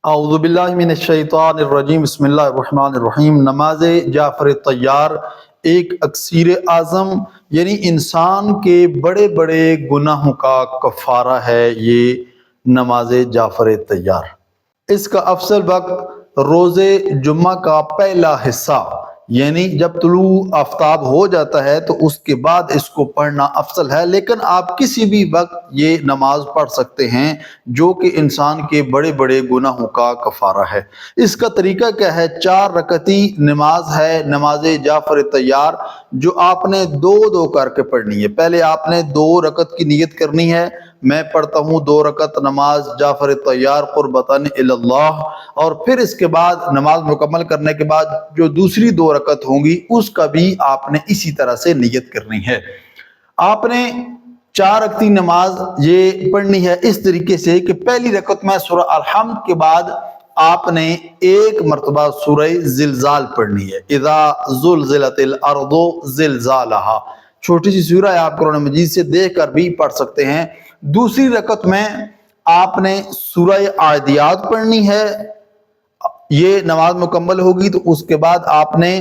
اعوذ باللہ من الشیطان الرجیم، بسم اللہ الرحمن الرحیم۔ نماز جعفر طیار ایک اکسیر اعظم یعنی انسان کے بڑے بڑے گناہوں کا کفارہ ہے یہ نماز جعفر طیار۔ اس کا افضل وقت روز جمعہ کا پہلا حصہ یعنی جب طلوع آفتاب ہو جاتا ہے تو اس کے بعد اس کو پڑھنا افضل ہے، لیکن آپ کسی بھی وقت یہ نماز پڑھ سکتے ہیں جو کہ انسان کے بڑے بڑے گناہوں کا کفارہ ہے۔ اس کا طریقہ کیا ہے؟ 4 رکعتی نماز ہے نماز جعفر طیار، جو آپ نے دو دو کر کے پڑھنی ہے۔ پہلے آپ نے 2 رکعت کی نیت کرنی ہے، میں پڑھتا ہوں 2 رکعت نماز جعفر طیار قربتاً اللہ، اور پھر اس کے بعد نماز مکمل کرنے کے بعد جو دوسری 2 رکعت ہوں گی اس کا بھی آپ نے اسی طرح سے نیت کرنی ہے۔ آپ نے 4 رکعتی نماز یہ پڑھنی ہے اس طریقے سے کہ پہلی رکعت میں سورہ الحمد کے بعد آپ نے 1 مرتبہ سورہ زلزال پڑھنی ہے، اذا زلزلت الارض زلزالہا، چھوٹی سی سورہ ہے، آپ قرآن مجید سے دیکھ کر بھی پڑھ سکتے ہیں۔ دوسری رکعت میں آپ نے سورہ عادیات پڑھنی ہے، یہ نماز مکمل ہوگی تو اس کے بعد آپ نے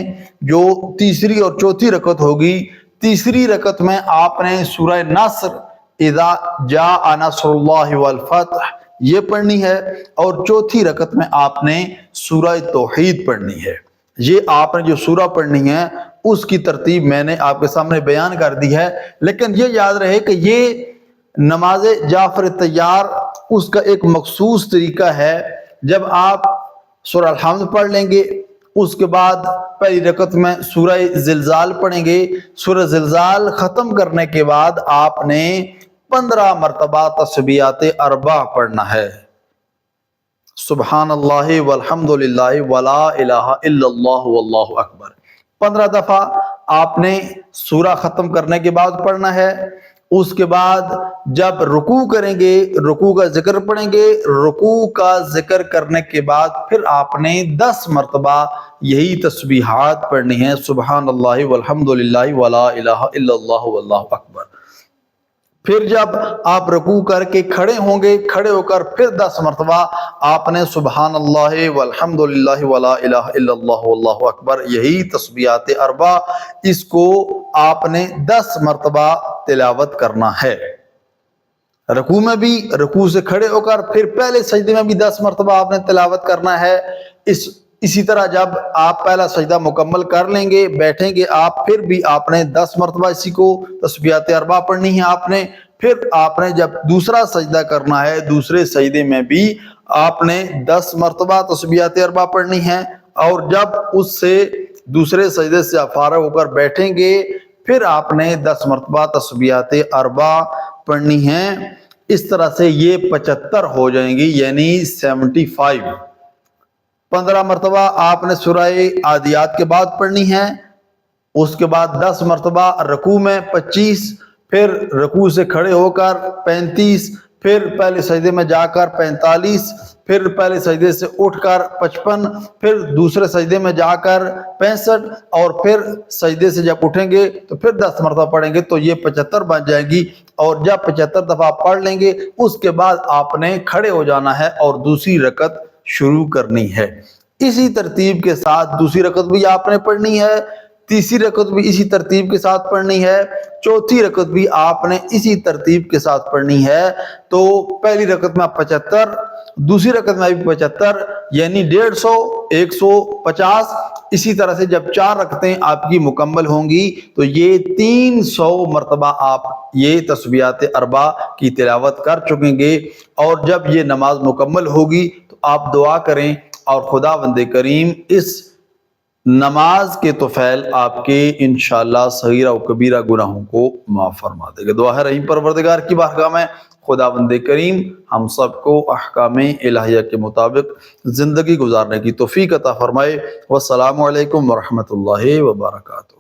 جو تیسری اور چوتھی رکعت ہوگی، تیسری رکعت میں آپ نے سورہ نصر اذا جاء نصر اللہ والفتح یہ پڑھنی ہے، اور چوتھی رکعت میں آپ نے سورہ توحید پڑھنی ہے۔ یہ آپ نے جو سورہ پڑھنی ہے اس کی ترتیب میں نے آپ کے سامنے بیان کر دی ہے، لیکن یہ یاد رہے کہ یہ نماز جعفر طیار اس کا ایک مخصوص طریقہ ہے۔ جب آپ سورہ الحمد پڑھ لیں گے اس کے بعد پہلی رکعت میں سورہ زلزال پڑھیں گے، سورہ زلزال ختم کرنے کے بعد آپ نے 15 مرتبہ تسبیحات 4 پڑھنا ہے، سبحان اللہ والحمد للہ ولا الہ الا اللہ واللہ اکبر۔ 15 دفعہ آپ نے سورہ ختم کرنے کے بعد پڑھنا ہے۔ اس کے بعد جب رکوع کریں گے رکوع کا ذکر پڑھیں گے، رکوع کا ذکر کرنے کے بعد پھر آپ نے 10 مرتبہ یہی تسبیحات پڑھنی ہیں، سبحان اللہ والحمد للہ ولا الہ الا اللہ واللہ اکبر۔ پھر جب آپ رکوع کر کے کھڑے ہوں گے، کھڑے ہو کر پھر 10 مرتبہ آپ نے سبحان اللہ والحمد للہ ولا الہ الا اللہ واللہ اکبر یہی تسبیحات 4 اس کو آپ نے 10 مرتبہ تلاوت کرنا ہے۔ رکوع میں بھی رکوع سے کھڑے ہو کر پھر پہلے سجدے میں بھی 10 مرتبہ آپ نے تلاوت کرنا ہے۔ اسی طرح جب آپ پہلا سجدہ مکمل کر لیں گے بیٹھیں گے آپ، پھر بھی آپ نے 10 مرتبہ اسی کو تسبیحات 4 پڑھنی ہے آپ نے۔ پھر آپ نے جب دوسرا سجدہ کرنا ہے دوسرے سجدے میں بھی آپ نے 10 مرتبہ تسبیحات 4 پڑھنی ہے، اور جب اس سے دوسرے سجدے سے فارغ ہو کر بیٹھیں گے پھر آپ نے 10 مرتبہ تسبیحات 4 پڑھنی ہیں۔ اس طرح سے یہ 75 ہو جائیں گی یعنی 75۔ 15 مرتبہ آپ نے سورہ عادیات کے بعد پڑھنی ہے، اس کے بعد 10 مرتبہ رکوع میں 25، پھر رکوع سے کھڑے ہو کر 35، پھر پہلے سجدے میں جا کر 45، پھر پہلے سجدے سے اٹھ کر 55، پھر دوسرے سجدے میں جا کر 65، اور پھر سجدے سے جب اٹھیں گے تو پھر 10 مرتبہ پڑھیں گے تو یہ 75 بن جائے گی۔ اور جب 75 دفعہ پڑھ لیں گے اس کے بعد آپ نے کھڑے ہو جانا ہے اور دوسری رکعت شروع کرنی ہے۔ اسی ترتیب کے ساتھ دوسری رکعت بھی آپ نے پڑھنی ہے، تیسری رکعت بھی اسی ترتیب کے ساتھ پڑھنی ہے، چوتھی رکعت بھی آپ نے اسی ترتیب کے ساتھ پڑھنی ہے۔ تو پہلی رکعت میں 75، دوسری رکعت میں بھی 75 یعنی 150، 150۔ اسی طرح سے جب 4 رکعتیں آپ کی مکمل ہوں گی تو یہ 300 مرتبہ آپ یہ تسبیحات 4 کی تلاوت کر چکیں گے۔ اور جب یہ نماز مکمل ہوگی تو آپ دعا کریں اور خداوند کریم اس نماز کے طفیل آپ کے انشاءاللہ صغیرہ و کبیرہ گناہوں کو معاف فرما دے گا۔ دعا ہے رحیم پروردگار کی بارگاہ میں خداوند کریم ہم سب کو احکام الہیہ کے مطابق زندگی گزارنے کی توفیق عطا فرمائے۔ والسلام علیکم ورحمۃ اللہ وبرکاتہ۔